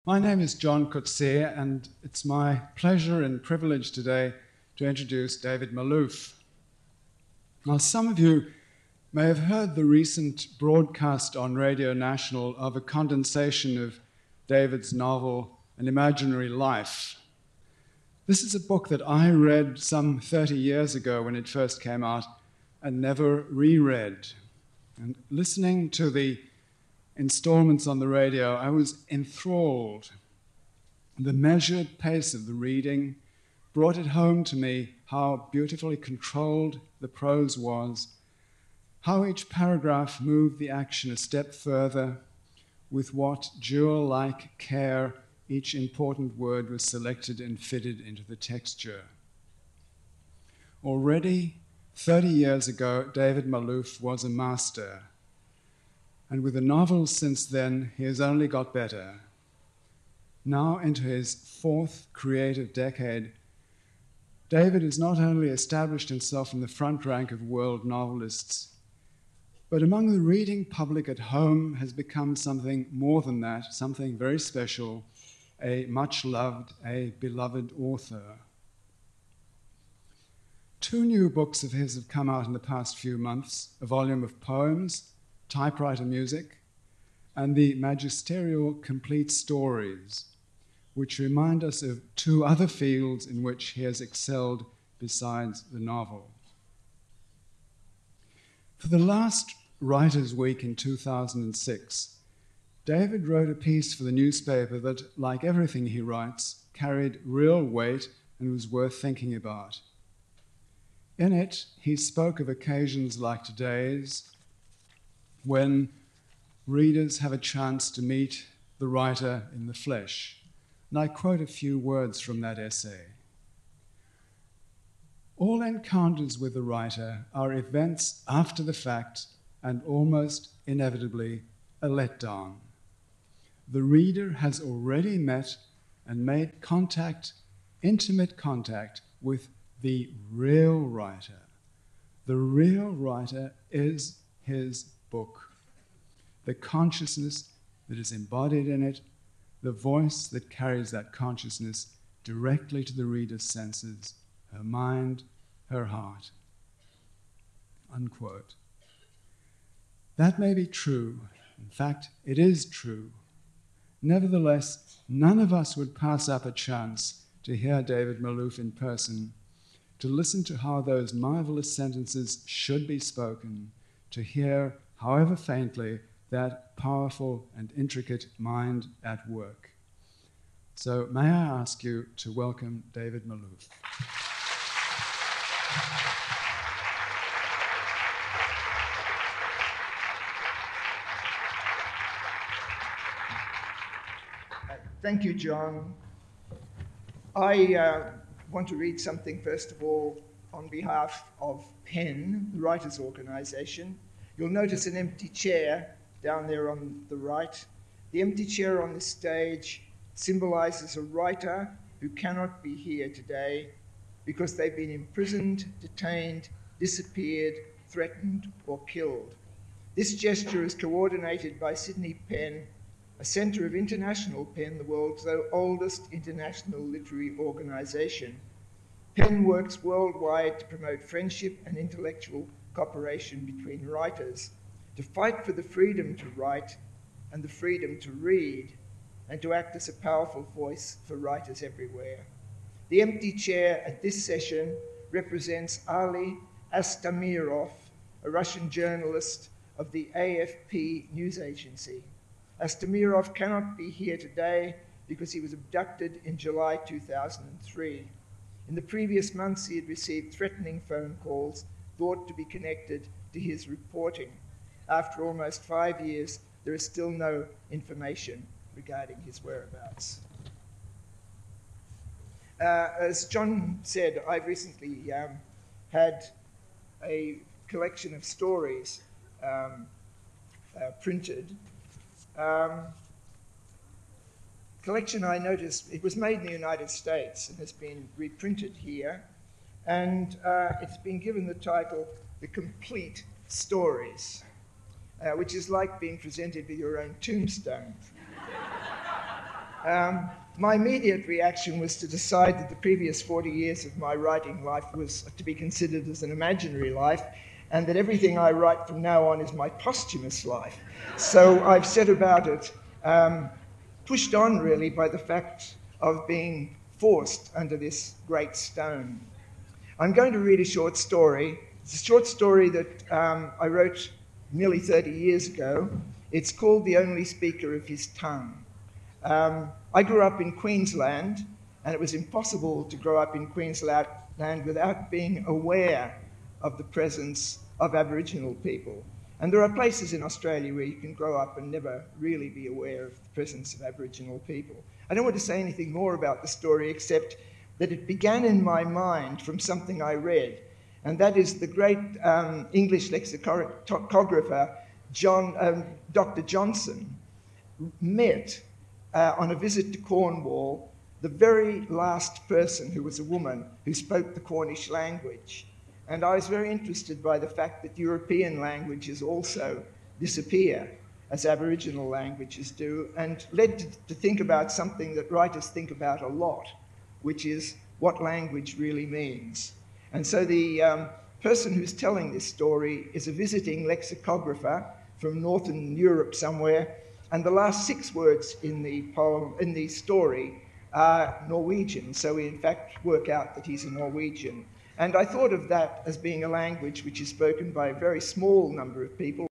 My name is John Coetzee, and it's my pleasure and privilege today to introduce David Malouf. Now, some of you may have heard the recent broadcast on Radio National of a condensation of David's novel, An Imaginary Life. This is a book that I read some 30 years ago when it first came out and never reread. And listening to the installments on the radio, I was enthralled. The measured pace of the reading brought it home to me how beautifully controlled the prose was, how each paragraph moved the action a step further, with what jewel-like care each important word was selected and fitted into the texture. Already 30 years ago, David Malouf was a master. And with the novels since then, he has only got better. Now into his fourth creative decade, David has not only established himself in the front rank of world novelists, but among the reading public at home has become something more than that, something very special, a much-loved, a beloved author. 2 new books of his have come out in the past few months, a volume of poems, typewriter music, and the magisterial Complete Stories, which remind us of 2 other fields in which he has excelled besides the novel. For the last Writers' Week in 2006, David wrote a piece for the newspaper that, like everything he writes, carried real weight and was worth thinking about. In it, he spoke of occasions like today's, when readers have a chance to meet the writer in the flesh. And I quote a few words from that essay. All encounters with the writer are events after the fact and almost inevitably a letdown. The reader has already met and made contact, intimate contact, with the real writer. The real writer is his book. The consciousness that is embodied in it, the voice that carries that consciousness directly to the reader's senses, her mind, her heart. Unquote. That may be true. In fact, it is true. Nevertheless, none of us would pass up a chance to hear David Malouf in person, to listen to how those marvelous sentences should be spoken, to hear, however faintly, that powerful and intricate mind at work. So may I ask you to welcome David Malouf. Thank you, John. I want to read something, first of all, on behalf of PEN, the Writers' Organisation. You'll notice an empty chair down there on the right. The empty chair on this stage symbolises a writer who cannot be here today because they've been imprisoned, detained, disappeared, threatened, or killed. This gesture is coordinated by Sydney PEN, a centre of international PEN, the world's oldest international literary organisation. PEN works worldwide to promote friendship and intellectual cooperation between writers, to fight for the freedom to write and the freedom to read, and to act as a powerful voice for writers everywhere. The empty chair at this session represents Ali Astamirov, a Russian journalist of the AFP news agency. Astamirov cannot be here today because he was abducted in July 2003. In the previous months, he had received threatening phone calls thought to be connected to his reporting. After almost 5 years, there is still no information regarding his whereabouts. As John said, I've recently had a collection of stories printed. Collection, I noticed, it was made in the United States and has been reprinted here, and it's been given the title, The Complete Stories, which is like being presented with your own tombstone. My immediate reaction was to decide that the previous 40 years of my writing life was to be considered as an imaginary life, and that everything I write from now on is my posthumous life. So I've set about it, pushed on really by the fact of being forced under this great stone. I'm going to read a short story. It's a short story that I wrote nearly 30 years ago. It's called The Only Speaker of His Tongue. I grew up in Queensland, and it was impossible to grow up in Queensland without being aware of the presence of Aboriginal people. And there are places in Australia where you can grow up and never really be aware of the presence of Aboriginal people. I don't want to say anything more about the story except that it began in my mind from something I read, and that is the great English lexicographer Dr. Johnson met on a visit to Cornwall the very last person who was a woman who spoke the Cornish language. And I was very interested by the fact that European languages also disappear as Aboriginal languages do, and led to think about something that writers think about a lot, which is what language really means. And so the person who's telling this story is a visiting lexicographer from Northern Europe somewhere, and the last 6 words in the poem, in the story, are Norwegian. So we in fact work out that he's a Norwegian. And I thought of that as being a language which is spoken by a very small number of people.